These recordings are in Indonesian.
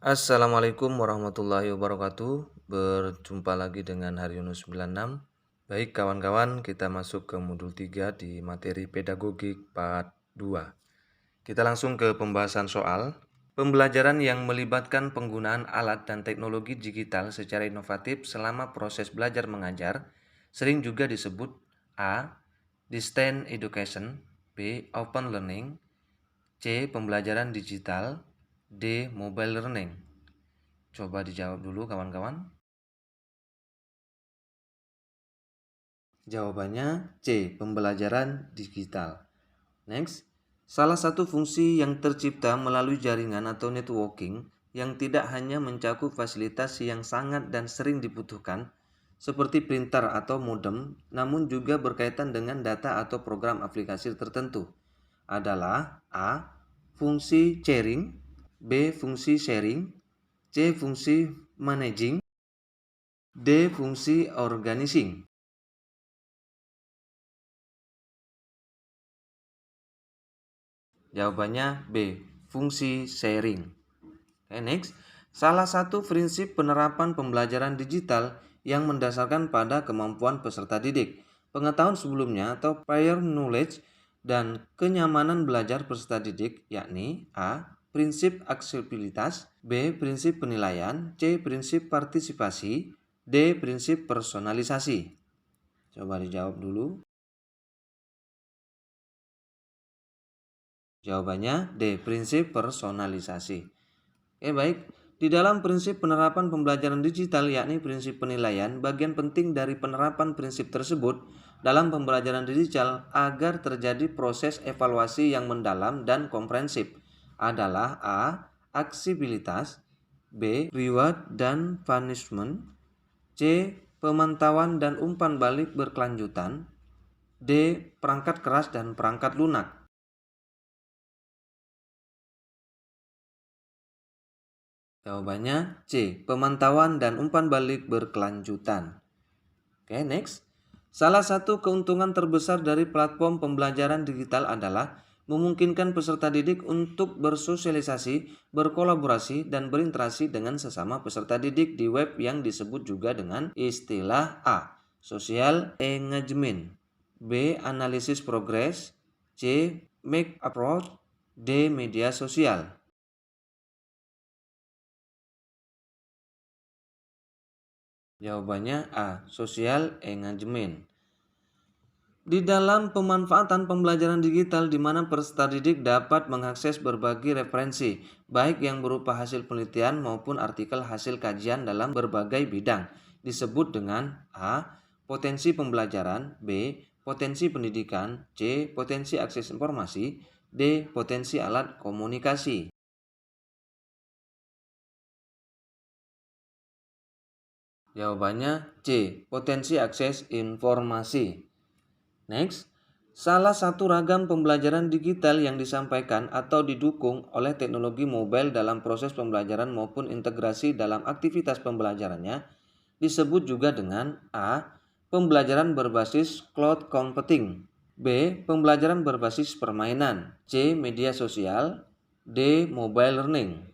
Assalamualaikum warahmatullahi wabarakatuh. Berjumpa lagi dengan Haryono 96. Baik kawan-kawan, kita masuk ke modul 3 di materi pedagogik part 2. Kita langsung ke pembahasan soal. Pembelajaran yang melibatkan penggunaan alat dan teknologi digital secara inovatif selama proses belajar mengajar sering juga disebut A. Distance Education, B. Open Learning, C. Pembelajaran digital, D. Mobile Learning. Coba dijawab dulu kawan-kawan. Jawabannya C. Pembelajaran digital. Next. Salah satu fungsi yang tercipta melalui jaringan atau networking yang tidak hanya mencakup fasilitas yang sangat dan sering dibutuhkan seperti printer atau modem, namun juga berkaitan dengan data atau program aplikasi tertentu adalah A. Fungsi sharing, B. Fungsi sharing, C. Fungsi managing, D. Fungsi organizing. Jawabannya B. Fungsi sharing. Okay, next. Salah satu prinsip penerapan pembelajaran digital yang mendasarkan pada kemampuan peserta didik, pengetahuan sebelumnya atau prior knowledge, dan kenyamanan belajar peserta didik, yakni A. Prinsip aksesibilitas, B. Prinsip penilaian, C. Prinsip partisipasi, D. Prinsip personalisasi. Coba dijawab dulu. Jawabannya D. Prinsip personalisasi. Oke, baik. Di dalam prinsip penerapan pembelajaran digital, yakni prinsip penilaian, bagian penting dari penerapan prinsip tersebut dalam pembelajaran digital agar terjadi proses evaluasi yang mendalam dan komprehensif adalah A. Aksibilitas, B. Reward dan punishment, C. Pemantauan dan umpan balik berkelanjutan, D. Perangkat keras dan perangkat lunak. Jawabannya C. Pemantauan dan umpan balik berkelanjutan. Oke, next. Salah satu keuntungan terbesar dari platform pembelajaran digital adalah memungkinkan peserta didik untuk bersosialisasi, berkolaborasi, dan berinteraksi dengan sesama peserta didik di web yang disebut juga dengan istilah A. Social engagement, B. Analisis progress, C. Make approach, D. Media sosial. Jawabannya A. Social engagement. Di dalam pemanfaatan pembelajaran digital di mana peserta didik dapat mengakses berbagai referensi, baik yang berupa hasil penelitian maupun artikel hasil kajian dalam berbagai bidang, disebut dengan A. Potensi pembelajaran, B. Potensi pendidikan, C. Potensi akses informasi, D. Potensi alat komunikasi. Jawabannya C. Potensi akses informasi. Next, salah satu ragam pembelajaran digital yang disampaikan atau didukung oleh teknologi mobile dalam proses pembelajaran maupun integrasi dalam aktivitas pembelajarannya disebut juga dengan A. Pembelajaran berbasis cloud computing, B. Pembelajaran berbasis permainan, C. Media sosial, D. Mobile learning.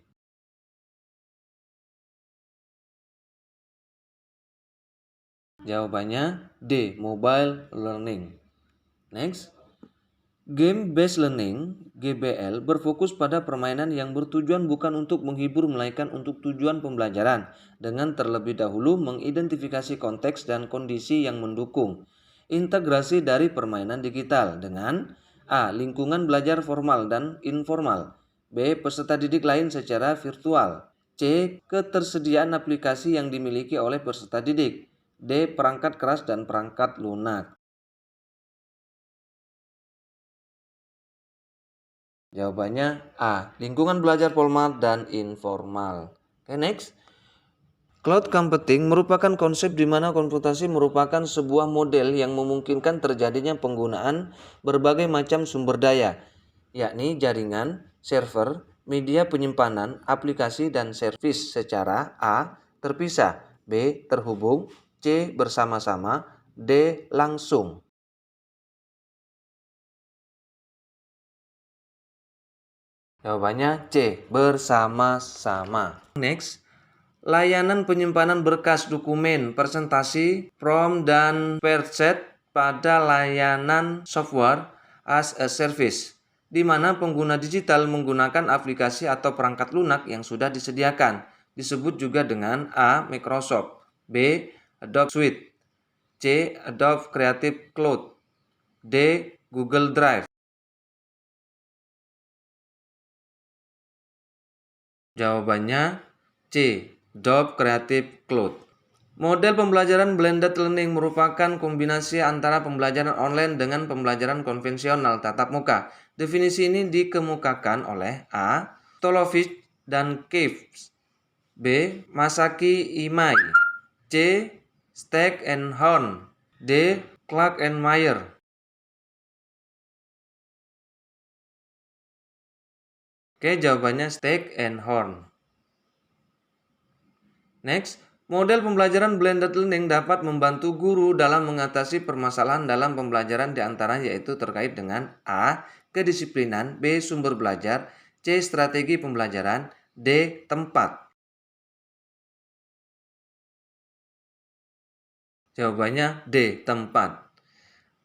Jawabannya D. Mobile learning. Next, game-based learning (GBL) berfokus pada permainan yang bertujuan bukan untuk menghibur melainkan untuk tujuan pembelajaran dengan terlebih dahulu mengidentifikasi konteks dan kondisi yang mendukung integrasi dari permainan digital dengan A. Lingkungan belajar formal dan informal, B. Peserta didik lain secara virtual, C. Ketersediaan aplikasi yang dimiliki oleh peserta didik, D. Perangkat keras dan perangkat lunak. Jawabannya A. Lingkungan belajar formal dan informal. Oke, next. Cloud computing merupakan konsep di mana komputasi merupakan sebuah model yang memungkinkan terjadinya penggunaan berbagai macam sumber daya, yakni jaringan, server, media penyimpanan, aplikasi, dan servis secara A. terpisah, B. terhubung, C. bersama-sama, D. langsung. Jawabannya C. Bersama-sama. Next. Layanan penyimpanan berkas dokumen, presentasi, form, dan spreadsheet pada layanan software as a service, di mana pengguna digital menggunakan aplikasi atau perangkat lunak yang sudah disediakan. Disebut juga dengan A. Microsoft, B. Adobe Suite, C. Adobe Creative Cloud, D. Google Drive. Jawabannya C. Adobe Creative Cloud. Model pembelajaran blended learning merupakan kombinasi antara pembelajaran online dengan pembelajaran konvensional tatap muka. Definisi ini dikemukakan oleh A. Tolovic dan Caves, B. Masaki Imai, C. Steck and Horn, D. Clark and Mayer. Oke, jawabannya Steck and Horn. Next, model pembelajaran blended learning dapat membantu guru dalam mengatasi permasalahan dalam pembelajaran di antara yaitu terkait dengan A. Kedisiplinan, B. Sumber belajar, C. Strategi pembelajaran, D. Tempat. Jawabannya D. Tempat.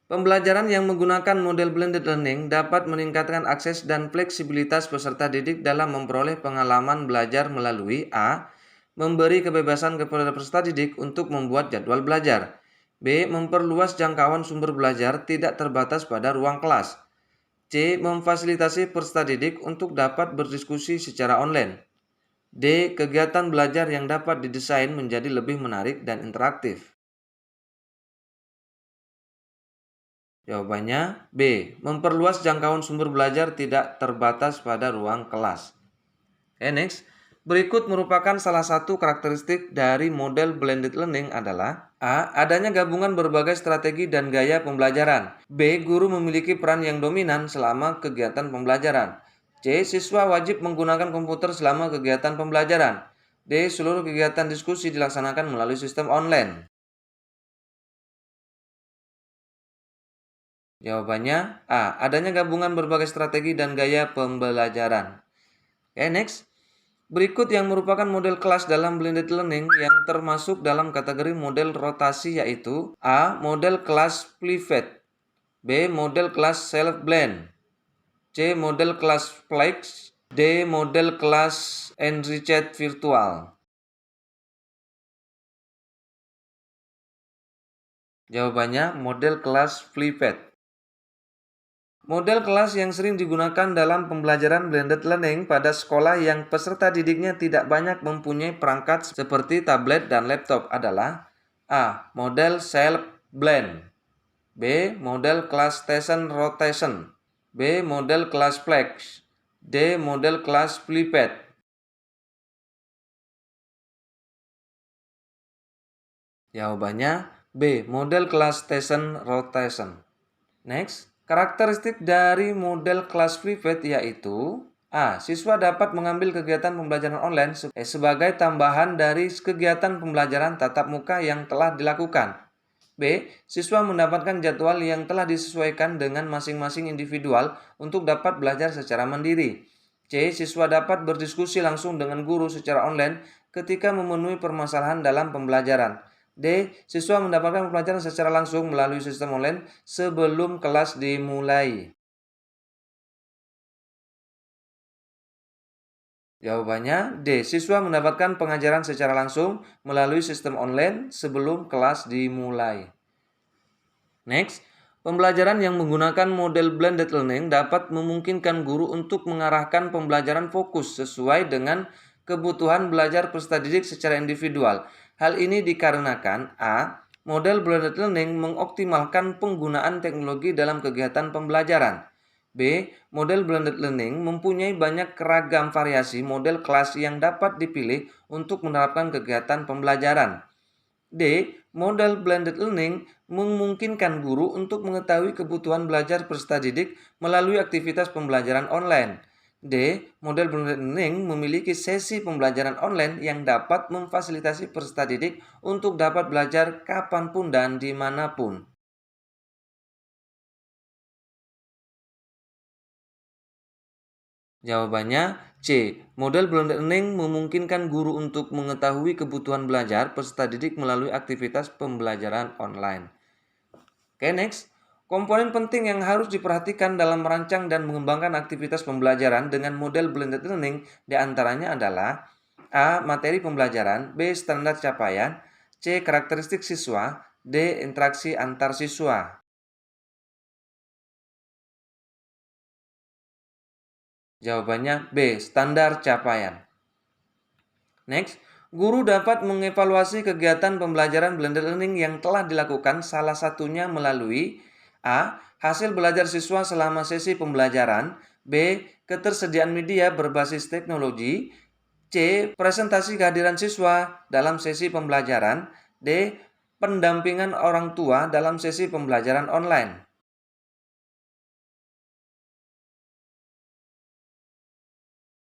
Pembelajaran yang menggunakan model blended learning dapat meningkatkan akses dan fleksibilitas peserta didik dalam memperoleh pengalaman belajar melalui A. Memberi kebebasan kepada peserta didik untuk membuat jadwal belajar. B. Memperluas jangkauan sumber belajar tidak terbatas pada ruang kelas. C. Memfasilitasi peserta didik untuk dapat berdiskusi secara online. D. Kegiatan belajar yang dapat didesain menjadi lebih menarik dan interaktif. Jawabannya B. Memperluas jangkauan sumber belajar tidak terbatas pada ruang kelas. Next. Berikut merupakan salah satu karakteristik dari model blended learning adalah A. Adanya gabungan berbagai strategi dan gaya pembelajaran. B. Guru memiliki peran yang dominan selama kegiatan pembelajaran. C. Siswa wajib menggunakan komputer selama kegiatan pembelajaran. D. Seluruh kegiatan diskusi dilaksanakan melalui sistem online. Jawabannya A. Adanya gabungan berbagai strategi dan gaya pembelajaran. Next. Berikut yang merupakan model kelas dalam blended learning yang termasuk dalam kategori model rotasi yaitu A. Model kelas Pivot, B. Model kelas Self-Blend, C. Model kelas Flex, D. Model kelas Enriched Virtual. Jawabannya model kelas Pivot. Model kelas yang sering digunakan dalam pembelajaran blended learning pada sekolah yang peserta didiknya tidak banyak mempunyai perangkat seperti tablet dan laptop adalah A. Model self-blend, B. Model kelas station rotation, B. Model kelas flex, D. Model kelas pivot. Jawabannya B. Model kelas station rotation. Next. Karakteristik dari model kelas private yaitu A. Siswa dapat mengambil kegiatan pembelajaran online sebagai tambahan dari kegiatan pembelajaran tatap muka yang telah dilakukan. B. Siswa mendapatkan jadwal yang telah disesuaikan dengan masing-masing individual untuk dapat belajar secara mandiri. C. Siswa dapat berdiskusi langsung dengan guru secara online ketika memenuhi permasalahan dalam pembelajaran. D. Siswa mendapatkan pelajaran secara langsung melalui sistem online sebelum kelas dimulai. Jawabannya D. Siswa mendapatkan pengajaran secara langsung melalui sistem online sebelum kelas dimulai. Next, pembelajaran yang menggunakan model blended learning dapat memungkinkan guru untuk mengarahkan pembelajaran fokus sesuai dengan kebutuhan belajar peserta didik secara individual. Hal ini dikarenakan A. Model blended learning mengoptimalkan penggunaan teknologi dalam kegiatan pembelajaran. B. Model blended learning mempunyai banyak keragam variasi model kelas yang dapat dipilih untuk menerapkan kegiatan pembelajaran. D. Model blended learning memungkinkan guru untuk mengetahui kebutuhan belajar peserta didik melalui aktivitas pembelajaran online. D. Model blended learning memiliki sesi pembelajaran online yang dapat memfasilitasi peserta didik untuk dapat belajar kapanpun dan dimanapun. Jawabannya C. Model blended learning memungkinkan guru untuk mengetahui kebutuhan belajar peserta didik melalui aktivitas pembelajaran online. Oke, next. Komponen penting yang harus diperhatikan dalam merancang dan mengembangkan aktivitas pembelajaran dengan model blended learning diantaranya adalah A. Materi pembelajaran, B. Standar capaian, C. Karakteristik siswa, D. Interaksi antar siswa. Jawabannya B. Standar capaian. Next, guru dapat mengevaluasi kegiatan pembelajaran blended learning yang telah dilakukan salah satunya melalui A. Hasil belajar siswa selama sesi pembelajaran, B. Ketersediaan media berbasis teknologi, C. Presentasi kehadiran siswa dalam sesi pembelajaran, D. Pendampingan orang tua dalam sesi pembelajaran online.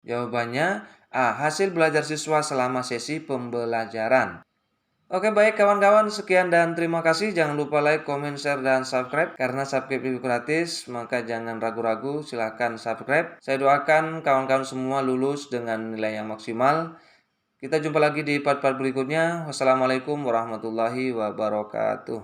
Jawabannya A. Hasil belajar siswa selama sesi pembelajaran. Oke, baik kawan-kawan, sekian dan terima kasih. Jangan lupa like, comment, share, dan subscribe. Karena subscribe itu gratis, maka jangan ragu-ragu, silahkan subscribe. Saya doakan kawan-kawan semua lulus dengan nilai yang maksimal. Kita jumpa lagi di part-part berikutnya. Wassalamualaikum warahmatullahi wabarakatuh.